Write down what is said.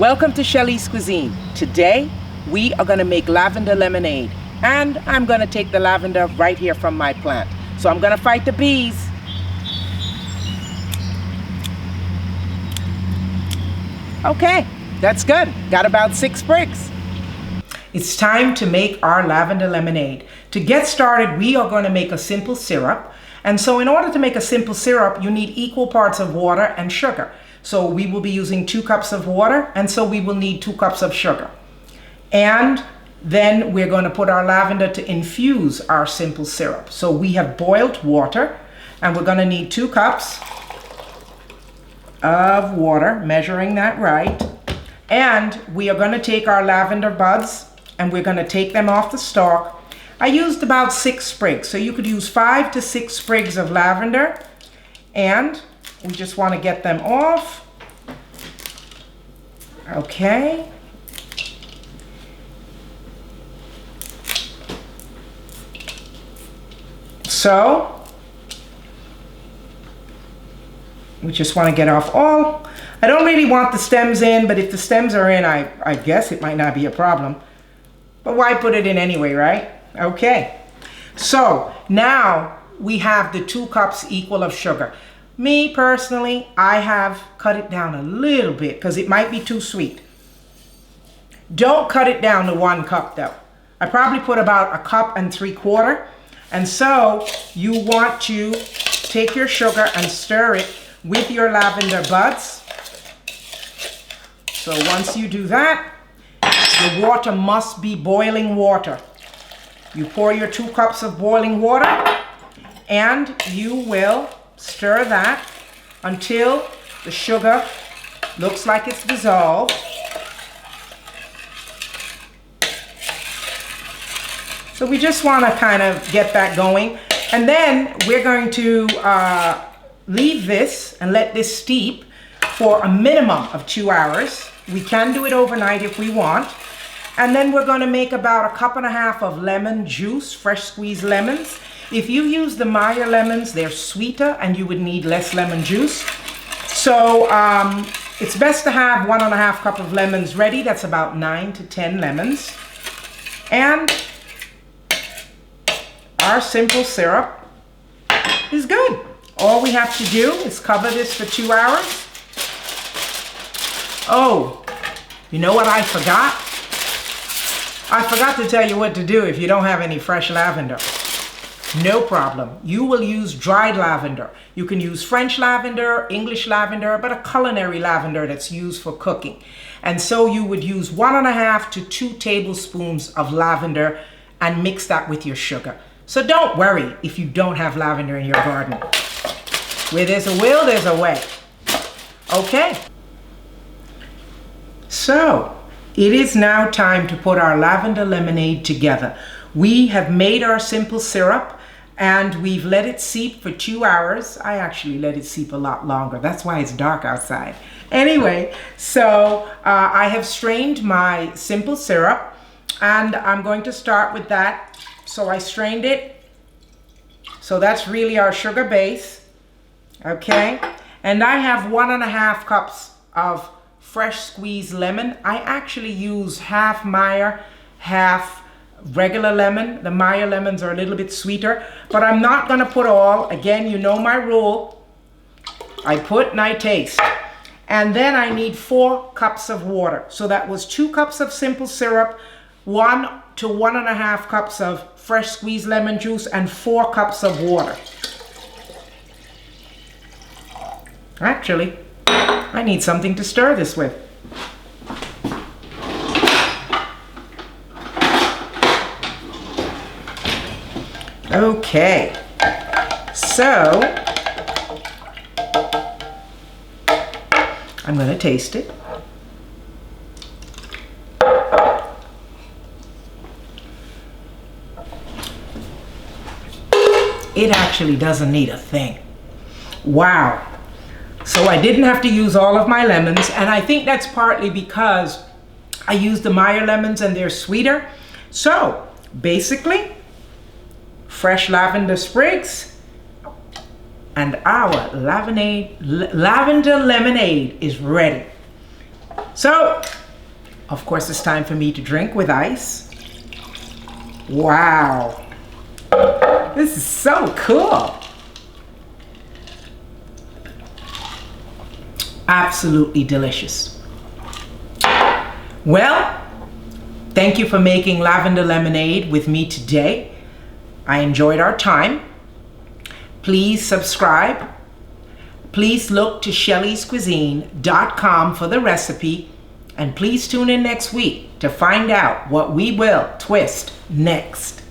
Welcome to Shelly's Cuisine. Today we are going to make lavender lemonade, and I'm going to take the lavender right here from my plant. So I'm going to fight the bees. Okay, that's good. Got about 6 sprigs. It's time to make our lavender lemonade. To get started, we are going to make a simple syrup. And so in order to make a simple syrup, you need equal parts of water and sugar. So we will be using 2 cups of water, and so we will need 2 cups of sugar. And then we're going to put our lavender to infuse our simple syrup. So we have boiled water, and we're going to need 2 cups of water, measuring that right. And we are going to take our lavender buds, and we're going to take them off the stalk. I used about 6 sprigs, so you could use 5 to 6 sprigs of lavender, and we just want to get them off. Okay. So we just want to get off all. I don't really want the stems in, but if the stems are in, I guess it might not be a problem. But why put it in anyway, right? Okay. So now we have the 2 cups equal of sugar. Me personally, I have cut it down a little bit because it might be too sweet. Don't cut it down to 1 cup though. I probably put about 1 3/4 cups. And so you want to take your sugar and stir it with your lavender buds. So once you do that, the water must be boiling water. You pour your 2 cups of boiling water, and you will stir that until the sugar looks like it's dissolved. So we just want to kind of get that going. And then we're going to leave this and let this steep for a minimum of 2 hours. We can do it overnight if we want. And then we're going to make about 1.5 cups of lemon juice, fresh squeezed lemons. If you use the Meyer lemons, they're sweeter and you would need less lemon juice. So it's best to have 1.5 cups of lemons ready. That's about 9 to 10 lemons. And our simple syrup is good. All we have to do is cover this for 2 hours. Oh, you know what I forgot? I forgot to tell you what to do if you don't have any fresh lavender. No problem. You will use dried lavender. You can use French lavender, English lavender, but a culinary lavender that's used for cooking. And so you would use 1.5 to 2 tablespoons of lavender and mix that with your sugar. So don't worry if you don't have lavender in your garden. Where there's a will, there's a way. Okay. So it is now time to put our lavender lemonade together. We have made our simple syrup and we've let it seep for 2 hours. I actually let it seep a lot longer. That's why it's dark outside. Anyway, so I have strained my simple syrup and I'm going to start with that. So I strained it. So that's really our sugar base. Okay. And I have 1.5 cups of fresh squeezed lemon. I actually use half Meyer, half regular lemon. The Meyer lemons are a little bit sweeter, but I'm not going to put all. Again, you know my rule. I put and I taste. And then I need 4 cups of water. So that was 2 cups of simple syrup, 1 to 1.5 cups of fresh squeezed lemon juice, and 4 cups of water. Actually, I need something to stir this with. Okay, so I'm going to taste it. It actually doesn't need a thing. Wow. So I didn't have to use all of my lemons, and I think that's partly because I used the Meyer lemons and they're sweeter. So basically, fresh lavender sprigs, and our lavender lemonade is ready. So Of course, it's time for me to drink with ice. Wow. This is so cool. Absolutely delicious. Well, thank you for making lavender lemonade with me today. I enjoyed our time. Please subscribe. Please look to shellyscuisine.com for the recipe. And please tune in next week to find out what we will twist next.